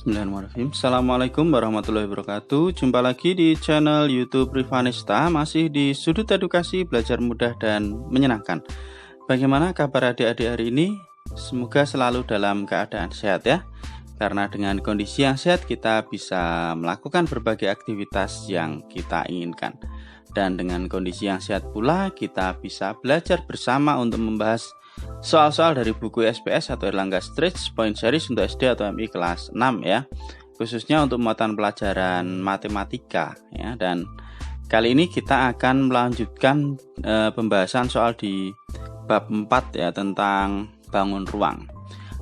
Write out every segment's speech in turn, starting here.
Bismillahirrahmanirrahim. Assalamualaikum warahmatullahi wabarakatuh. Jumpa lagi di channel YouTube Rivanista, masih di sudut edukasi belajar mudah dan menyenangkan. Bagaimana kabar adik-adik hari ini? Semoga selalu dalam keadaan sehat ya. Karena dengan kondisi yang sehat kita bisa melakukan berbagai aktivitas yang kita inginkan. Dan dengan kondisi yang sehat pula kita bisa belajar bersama untuk membahas soal-soal dari buku SPS atau Erlangga Stretch Point Series untuk SD atau MI kelas 6 ya, khususnya untuk muatan pelajaran matematika ya. Dan kali ini kita akan melanjutkan pembahasan soal di bab 4 ya, tentang bangun ruang.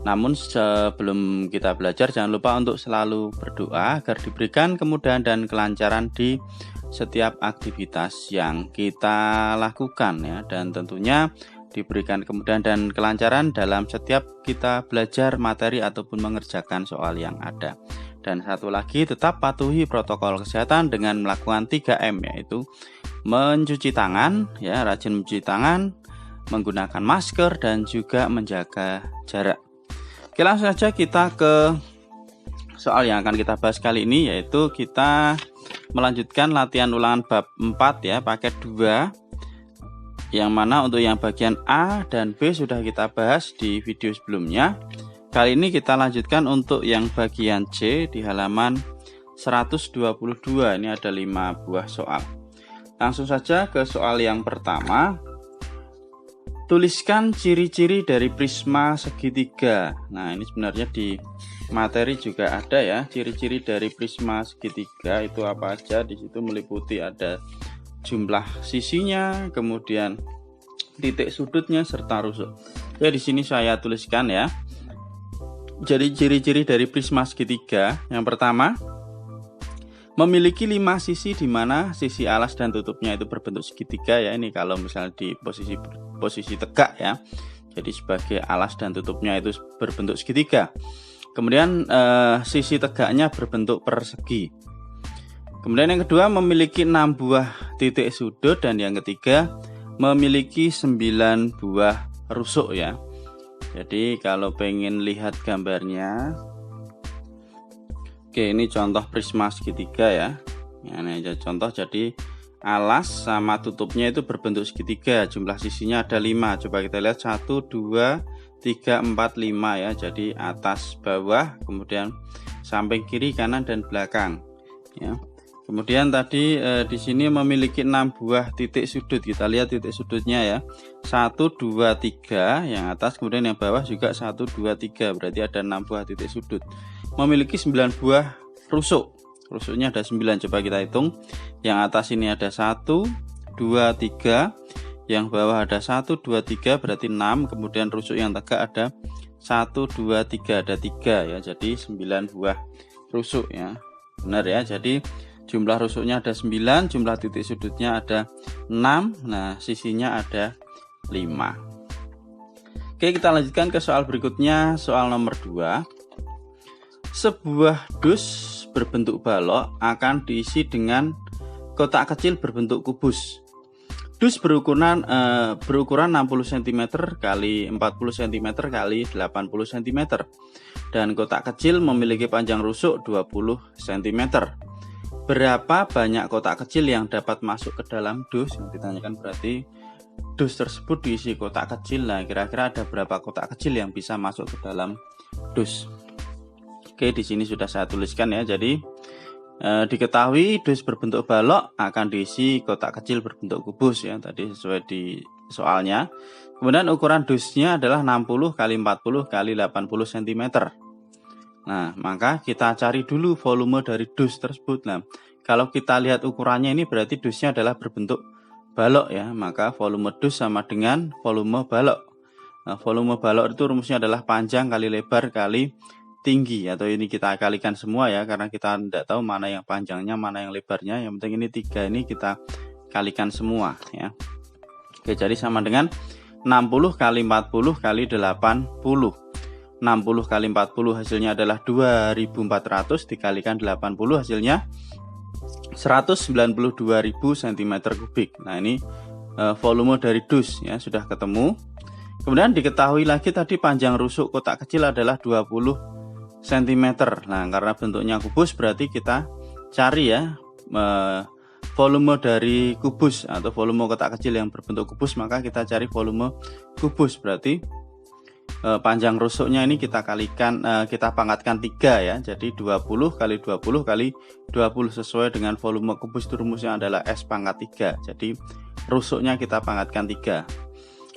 Namun sebelum kita belajar, jangan lupa untuk selalu berdoa agar diberikan kemudahan dan kelancaran di setiap aktivitas yang kita lakukan ya, dan tentunya diberikan kemudahan dan kelancaran dalam setiap kita belajar materi ataupun mengerjakan soal yang ada. Dan satu lagi, tetap patuhi protokol kesehatan dengan melakukan 3M, yaitu mencuci tangan ya, rajin mencuci tangan, menggunakan masker, dan juga menjaga jarak. Oke, langsung saja kita ke soal yang akan kita bahas kali ini, yaitu kita melanjutkan latihan ulangan bab 4 ya, paket 2. Yang mana untuk yang bagian A dan B sudah kita bahas di video sebelumnya. Kali ini kita lanjutkan untuk yang bagian C di halaman 122. Ini ada 5 buah soal. Langsung saja ke soal yang pertama. Tuliskan ciri-ciri dari prisma segitiga. Nah, ini sebenarnya di materi juga ada ya, ciri-ciri dari prisma segitiga itu apa aja. Di situ meliputi ada jumlah sisinya, kemudian titik sudutnya serta rusuk. Ya, di sini saya tuliskan ya. Jadi ciri-ciri dari prisma segitiga, yang pertama, memiliki 5 sisi di mana sisi alas dan tutupnya itu berbentuk segitiga ya. Ini kalau misalnya di posisi tegak ya. Jadi sebagai alas dan tutupnya itu berbentuk segitiga. Kemudian sisi tegaknya berbentuk persegi. Kemudian yang kedua, memiliki 6 buah titik sudut, dan yang ketiga memiliki 9 buah rusuk ya. Jadi kalau pengen lihat gambarnya, oke, ini contoh prisma segitiga ya. Ini aja contoh, jadi alas sama tutupnya itu berbentuk segitiga, jumlah sisinya ada 5. Coba kita lihat 1, 2, 3, 4, 5 ya. Jadi atas, bawah, kemudian samping kiri, kanan, dan belakang ya. Kemudian tadi di sini memiliki 6 buah titik sudut. Kita lihat titik sudutnya ya. 1, 2, 3 yang atas, kemudian yang bawah juga 1, 2, 3. Berarti ada 6 buah titik sudut. Memiliki 9 buah rusuk. Rusuknya ada 9. Coba kita hitung. Yang atas ini ada 1, 2, 3. Yang bawah ada 1, 2, 3, berarti 6. Kemudian rusuk yang tegak ada 1, 2, 3, ada 3 ya. Jadi 9 buah rusuk ya. Benar ya. Jadi jumlah rusuknya ada 9, jumlah titik sudutnya ada 6, nah sisinya ada 5. Oke, kita lanjutkan ke soal berikutnya, soal nomor 2. Sebuah dus berbentuk balok akan diisi dengan kotak kecil berbentuk kubus. Dus berukuran 60 cm kali 40 cm kali 80 cm. Dan kotak kecil memiliki panjang rusuk 20 cm. Berapa banyak kotak kecil yang dapat masuk ke dalam dus? Yang ditanyakan berarti dus tersebut diisi kotak kecil. Nah, kira-kira ada berapa kotak kecil yang bisa masuk ke dalam dus? Oke, di sini sudah saya tuliskan ya. Jadi diketahui dus berbentuk balok akan diisi kotak kecil berbentuk kubus ya. Tadi sesuai di soalnya. Kemudian ukuran dusnya adalah 60 kali 40 kali 80 cm. Nah, maka kita cari dulu volume dari dus tersebut. Nah, kalau kita lihat ukurannya ini berarti dusnya adalah berbentuk balok ya. Maka volume dus sama dengan volume balok. Nah, volume balok itu rumusnya adalah panjang kali lebar kali tinggi. Atau ini kita kalikan semua ya, karena kita tidak tahu mana yang panjangnya, mana yang lebarnya. Yang penting ini 3 ini kita kalikan semua ya. Oke, jadi sama dengan 60 kali 40 kali 80. 60 kali 40 hasilnya adalah 2400 dikalikan 80 hasilnya 192.000 cm3. Nah, ini volume dari dus ya, sudah ketemu. Kemudian diketahui lagi tadi panjang rusuk kotak kecil adalah 20 cm. Nah, karena bentuknya kubus berarti kita cari ya volume dari kubus atau volume kotak kecil yang berbentuk kubus, maka kita cari volume kubus. Berarti panjang rusuknya ini kita kalikan, kita pangkatkan 3 ya. Jadi 20 kali 20 kali 20 sesuai dengan volume kubus, itu rumusnya adalah S pangkat 3. Jadi rusuknya kita pangkatkan 3.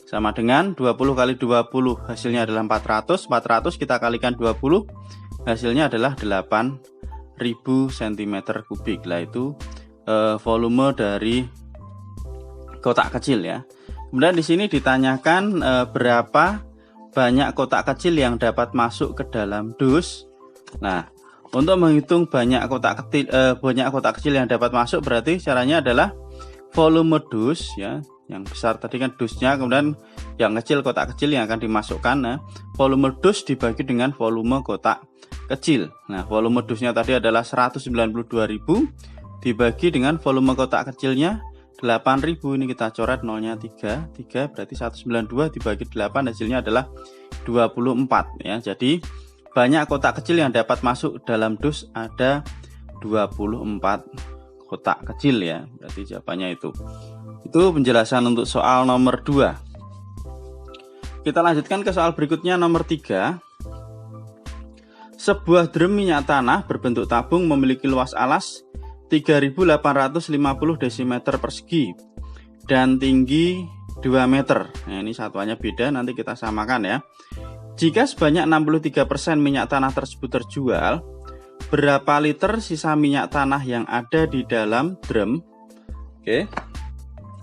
Sama dengan 20 kali 20 hasilnya adalah 400. 400 kita kalikan 20 hasilnya adalah 8000 cm3. Lah itu volume dari kotak kecil ya. Kemudian di sini ditanyakan berapa banyak kotak kecil yang dapat masuk ke dalam dus. Nah, untuk menghitung banyak kotak kecil yang dapat masuk, berarti caranya adalah volume dus ya. Yang besar tadi kan dusnya, kemudian yang kecil kotak kecil yang akan dimasukkan. Nah, volume dus dibagi dengan volume kotak kecil. Nah, volume dusnya tadi adalah 192.000 dibagi dengan volume kotak kecilnya 8.000. Ini kita coret nolnya 3 berarti 192 dibagi 8 hasilnya adalah 24 ya. Jadi banyak kotak kecil yang dapat masuk dalam dus ada 24 kotak kecil ya. Berarti jawabannya itu. Itu penjelasan untuk soal nomor 2. Kita lanjutkan ke soal berikutnya nomor 3. Sebuah drum minyak tanah berbentuk tabung memiliki luas alas 3.850 desimeter persegi dan tinggi 2 meter. Nah, ini satuannya beda, nanti kita samakan ya. Jika sebanyak 63% minyak tanah tersebut terjual, berapa liter sisa minyak tanah yang ada di dalam drum? Oke.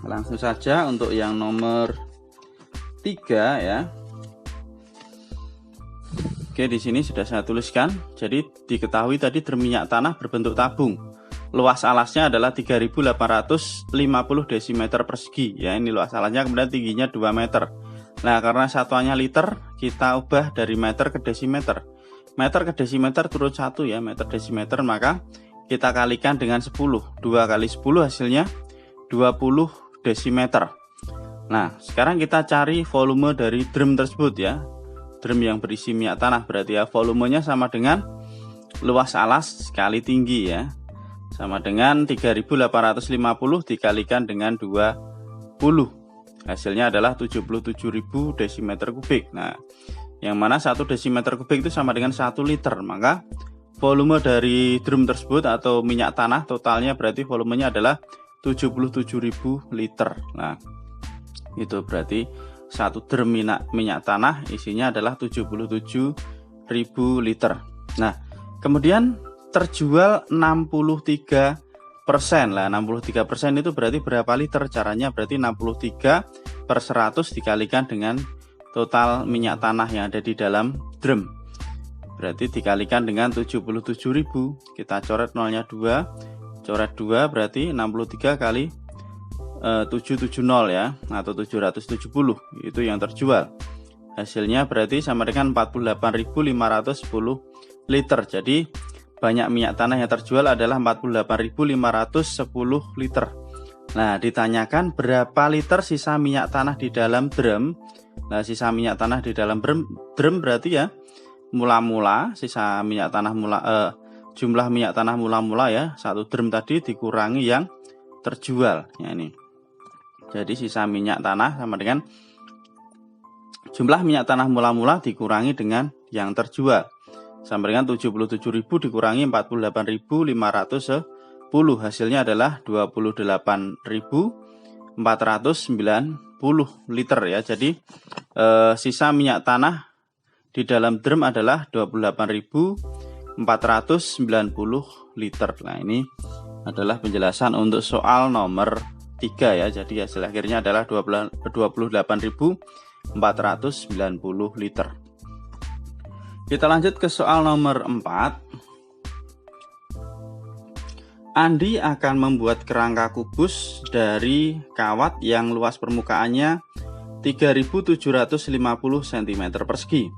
Langsung saja untuk yang nomor 3 ya. Oke, di sini sudah saya tuliskan. Jadi diketahui tadi drum minyak tanah berbentuk tabung. Luas alasnya adalah 3.850 desimeter persegi ya. Ini luas alasnya, kemudian tingginya 2 meter. Nah, karena satuannya liter, kita ubah dari meter ke desimeter. Meter ke desimeter turut 1 ya, meter desimeter, maka kita kalikan dengan 10. 2 kali 10 hasilnya 20 desimeter. Nah, sekarang kita cari volume dari drum tersebut ya. Drum yang berisi minyak tanah, berarti ya volumenya sama dengan luas alas kali tinggi ya. Sama dengan 3.850 dikalikan dengan 20. Hasilnya adalah 77.000 desimeter kubik. Nah, yang mana 1 desimeter kubik itu sama dengan 1 liter. Maka volume dari drum tersebut atau minyak tanah totalnya berarti volumenya adalah 77.000 liter. Nah, itu berarti 1 drum minyak tanah isinya adalah 77.000 liter. Nah, kemudian terjual 63%. Lah, 63% itu berarti berapa liter? Caranya berarti 63/100 dikalikan dengan total minyak tanah yang ada di dalam drum. Berarti dikalikan dengan 77.000. Kita coret nolnya 2. Coret 2 berarti 63 kali 770 ya, atau 770. Itu yang terjual. Hasilnya berarti sama dengan 48.510 liter. Jadi banyak minyak tanah yang terjual adalah 48.510 liter. Nah, ditanyakan berapa liter sisa minyak tanah di dalam drum. Nah, sisa minyak tanah di dalam drum berarti ya mula-mula sisa minyak tanah jumlah minyak tanah mula-mula ya, 1 drum tadi dikurangi yang terjual ya ini. Jadi sisa minyak tanah sama dengan jumlah minyak tanah mula-mula dikurangi dengan yang terjual. Sama dengan 77.000 dikurangi 48.510. Hasilnya adalah 28.490 liter ya. Jadi sisa minyak tanah di dalam drum adalah 28.490 liter. Nah, ini adalah penjelasan untuk soal nomor 3 ya. Jadi hasil akhirnya adalah 28.490 liter. Kita lanjut ke soal nomor 4. Andi akan membuat kerangka kubus dari kawat yang luas permukaannya 3.750 cm persegi.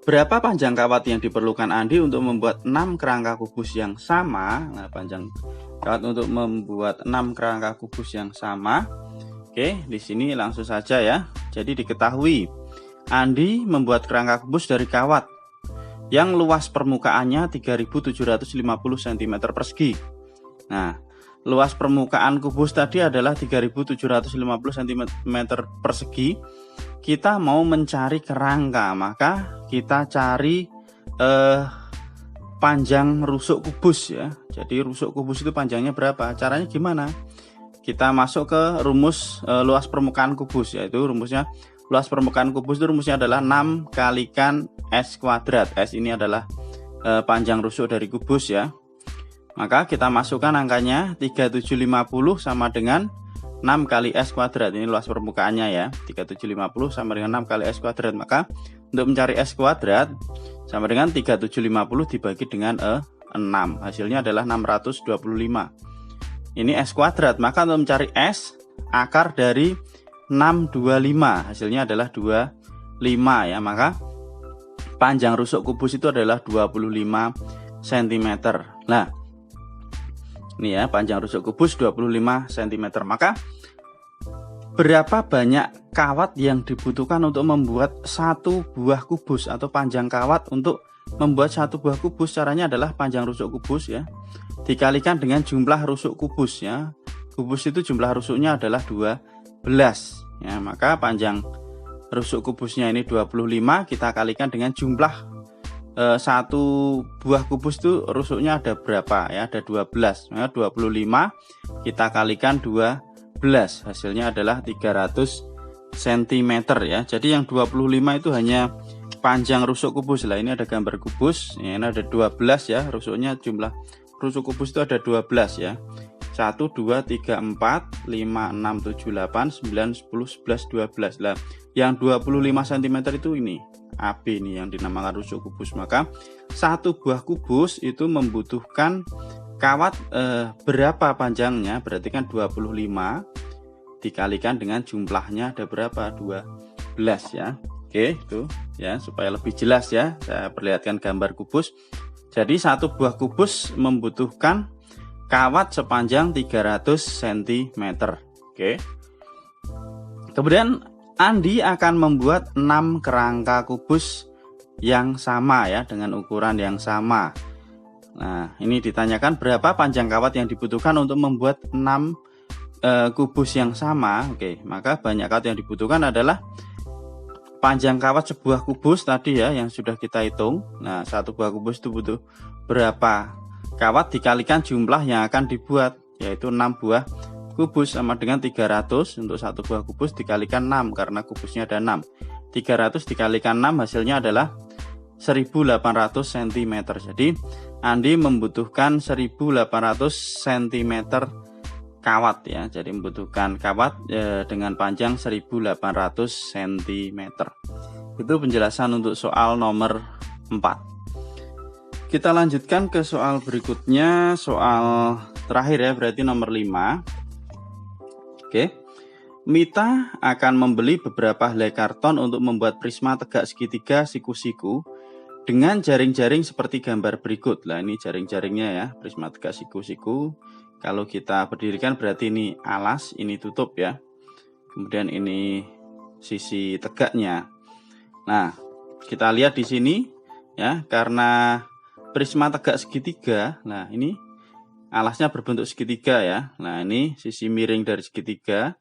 Berapa panjang kawat yang diperlukan Andi untuk membuat 6 kerangka kubus yang sama? Nah, panjang kawat untuk membuat 6 kerangka kubus yang sama. Oke, di sini langsung saja ya. Jadi diketahui Andi membuat kerangka kubus dari kawat. yang luas permukaannya 3750 cm persegi. Nah, luas permukaan kubus tadi adalah 3750 cm persegi. Kita mau mencari kerangka, maka kita cari panjang rusuk kubus ya. Jadi rusuk kubus itu panjangnya berapa? Caranya gimana? Kita masuk ke rumus luas permukaan kubus, yaitu rumusnya luas permukaan kubus itu rumusnya adalah 6 kalikan S kuadrat. S ini adalah panjang rusuk dari kubus ya. Maka kita masukkan angkanya 3750 sama dengan 6 kali S kuadrat. Ini luas permukaannya ya. 3750 sama dengan 6 kali S kuadrat. Maka untuk mencari S kuadrat sama dengan 3750 dibagi dengan 6. Hasilnya adalah 625. Ini S kuadrat. Maka untuk mencari S, akar dari 625, hasilnya adalah 25 ya. Maka panjang rusuk kubus itu adalah 25 cm. Nah, ini ya, panjang rusuk kubus 25 cm. Maka berapa banyak kawat yang dibutuhkan untuk membuat satu buah kubus, atau panjang kawat untuk membuat satu buah kubus? Caranya adalah panjang rusuk kubus ya dikalikan dengan jumlah rusuk kubus ya. Kubus itu jumlah rusuknya adalah 12 ya. Maka panjang rusuk kubusnya ini 25, kita kalikan dengan jumlah satu buah kubus itu rusuknya ada berapa ya, ada 12. Maka 25 kita kalikan 12, hasilnya adalah 300 cm ya. Jadi yang 25 itu hanya panjang rusuk kubus. Lah ini ada gambar kubus ya, ini ada 12 ya rusuknya. Jumlah rusuk kubus itu ada 12 ya. 1, 2, 3, 4, 5, 6, 7, 8, 9, 10, 11, 12. Lah, yang 25 cm itu ini AB ini yang dinamakan rusuk kubus. Maka satu buah kubus itu membutuhkan kawat berapa panjangnya? Berarti kan 25 dikalikan dengan jumlahnya ada berapa? 12 ya. Oke, itu ya, supaya lebih jelas ya, saya perlihatkan gambar kubus. Jadi satu buah kubus membutuhkan kawat sepanjang 300 cm. Oke. Kemudian Andi akan membuat 6 kerangka kubus yang sama ya, dengan ukuran yang sama. Nah, ini ditanyakan berapa panjang kawat yang dibutuhkan untuk membuat 6 kubus yang sama. Oke, maka banyak kawat yang dibutuhkan adalah panjang kawat sebuah kubus tadi ya, yang sudah kita hitung. Nah, satu buah kubus itu butuh berapa kawat dikalikan jumlah yang akan dibuat, yaitu 6 buah kubus sama dengan 300 untuk satu buah kubus dikalikan 6 karena kubusnya ada 6. 300 dikalikan 6 hasilnya adalah 1800 cm. Jadi Andi membutuhkan 1800 cm kawat ya. Jadi membutuhkan kawat dengan panjang 1800 cm. Itu penjelasan untuk soal nomor 4. Kita lanjutkan ke soal berikutnya, soal terakhir ya, berarti nomor 5. Oke. Mita akan membeli beberapa helai karton untuk membuat prisma tegak segitiga siku-siku dengan jaring-jaring seperti gambar berikut. Lah ini jaring-jaringnya ya, prisma tegak siku-siku. Kalau kita berdirikan berarti ini alas, ini tutup ya. Kemudian ini sisi tegaknya. Nah, kita lihat di sini ya, karena prisma tegak segitiga, nah ini alasnya berbentuk segitiga ya. Nah ini sisi miring dari segitiga.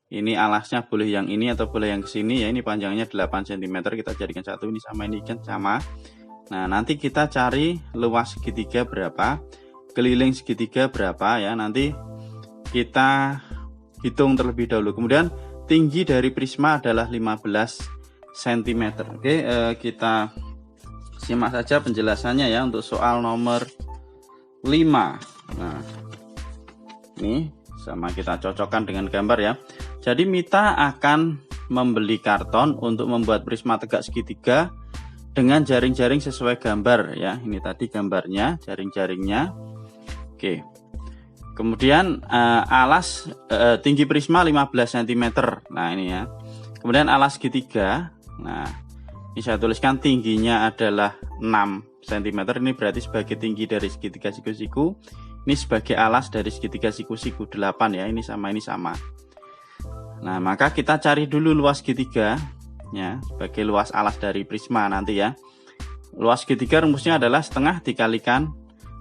Ini alasnya boleh yang ini atau boleh yang kesini ya. Ini panjangnya 8 cm, kita jadikan satu, ini sama, ini kan sama. Nah nanti kita cari luas segitiga berapa, keliling segitiga berapa ya. Nanti kita hitung terlebih dahulu. Kemudian tinggi dari prisma adalah 15 cm. Oke, kita simak saja penjelasannya ya untuk soal nomor 5. Nah, ini sama kita cocokkan dengan gambar ya. Jadi Mita akan membeli karton untuk membuat prisma tegak segitiga dengan jaring-jaring sesuai gambar ya. Ini tadi gambarnya, jaring-jaringnya. Oke. Kemudian alas tinggi prisma 15 cm. Nah, ini ya. Kemudian alas segitiga. Nah, ini saya tuliskan tingginya adalah 6 cm. Ini berarti sebagai tinggi dari segitiga siku-siku. Ini sebagai alas dari segitiga siku-siku 8 ya. Ini sama, ini sama. Nah, maka kita cari dulu luas segitiga ya, sebagai luas alas dari prisma nanti ya. luas segitiga rumusnya adalah setengah dikalikan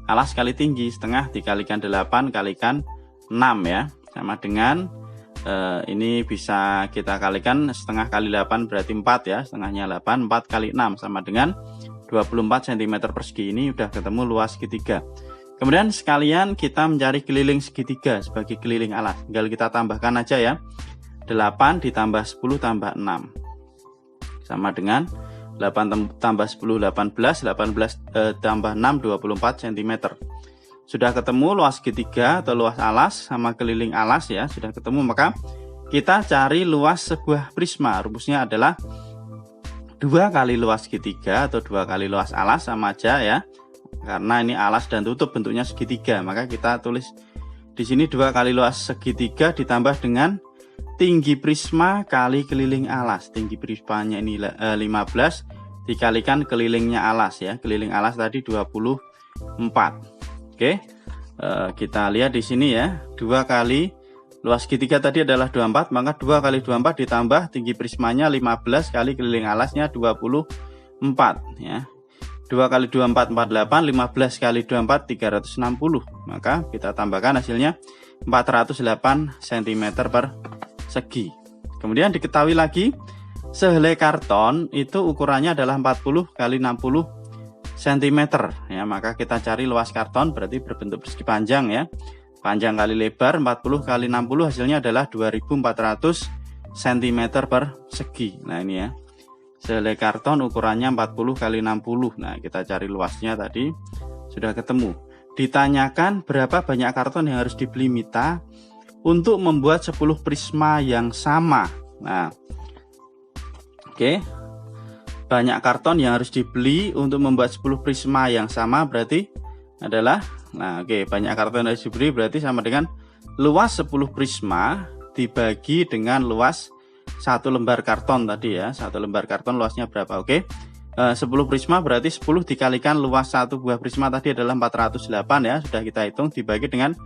alas kali tinggi, setengah dikalikan 8 kalikan 6 ya, sama dengan ini bisa kita kalikan setengah kali 8 berarti 4 ya, setengahnya 8, 4 kali 6 sama dengan 24 cm persegi. Ini udah ketemu luas segitiga. Kemudian sekalian kita mencari keliling segitiga sebagai keliling alas, tinggal kita tambahkan aja ya, 8 ditambah 10 tambah 6 sama dengan 8 tambah 10 18, 18 tambah 6 24 cm. Sudah ketemu luas segitiga atau luas alas sama keliling alas ya, sudah ketemu, maka kita cari luas sebuah prisma. Rumusnya adalah 2 kali luas segitiga atau 2 kali luas alas, sama aja ya. Karena ini alas dan tutup bentuknya segitiga, maka kita tulis di sini 2 kali luas segitiga ditambah dengan tinggi prisma kali keliling alas. Tinggi prismanya ini 15 dikalikan kelilingnya alas ya. Keliling alas tadi 24. Oke. Kita lihat di sini ya. 2 kali luas segitiga tadi adalah 24, maka 2 kali 24 ditambah tinggi prismanya 15 kali keliling alasnya 24 ya. 2 kali 24 48, 15 kali 24 360. Maka kita tambahkan hasilnya 408 cm persegi. Kemudian diketahui lagi sehelai karton itu ukurannya adalah 40 kali 60 cm ya, maka kita cari luas karton berarti berbentuk persegi panjang ya. Panjang kali lebar 40 kali 60 hasilnya adalah 2400 cm persegi. Nah ini ya. Sehelai karton ukurannya 40 kali 60. Nah, kita cari luasnya tadi sudah ketemu. Ditanyakan berapa banyak karton yang harus dibeli Mita untuk membuat 10 prisma yang sama. Nah, oke. Banyak karton yang harus dibeli untuk membuat 10 prisma yang sama berarti adalah, nah oke, banyak karton yang harus dibeli berarti sama dengan luas 10 prisma dibagi dengan luas 1 lembar karton tadi ya. 1 lembar karton luasnya berapa? Oke. 10 prisma berarti 10 dikalikan luas 1 buah prisma tadi adalah 408 ya. Sudah kita hitung dibagi dengan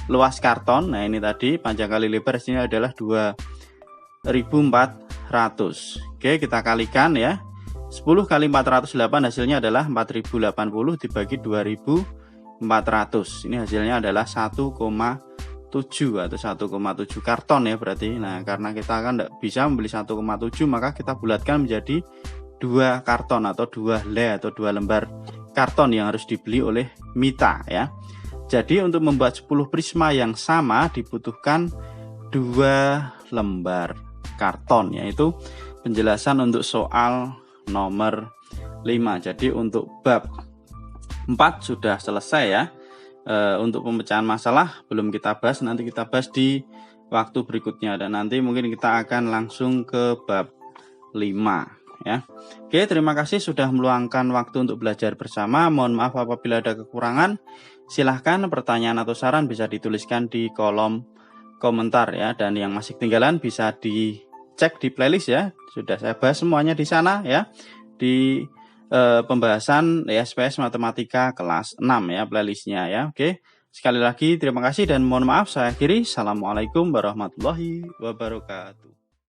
luas karton. Nah, ini tadi panjang kali lebar sini adalah 2400. Oke, kita kalikan ya. 10 kali 408 hasilnya adalah 4080 dibagi 2400. Ini hasilnya adalah 1,7 atau 1,7 karton ya berarti. Nah, karena kita kan tidak bisa membeli 1,7, maka kita bulatkan menjadi 2 karton atau 2 helai atau 2 lembar karton yang harus dibeli oleh Mita ya. Jadi untuk membuat 10 prisma yang sama dibutuhkan 2 lembar karton, yaitu penjelasan untuk soal nomor 5. Jadi untuk bab 4 sudah selesai ya. Untuk pemecahan masalah belum kita bahas, nanti kita bahas di waktu berikutnya, dan nanti mungkin kita akan langsung ke bab 5 ya. Oke, terima kasih sudah meluangkan waktu untuk belajar bersama. Mohon maaf apabila ada kekurangan. Silahkan pertanyaan atau saran bisa dituliskan di kolom komentar ya, dan yang masih ketinggalan bisa dicek di playlist ya. Sudah saya bahas semuanya di sana ya, di pembahasan SPS Matematika kelas 6 ya, playlistnya ya. Oke, sekali lagi terima kasih dan mohon maaf saya akhiri. Assalamualaikum warahmatullahi wabarakatuh.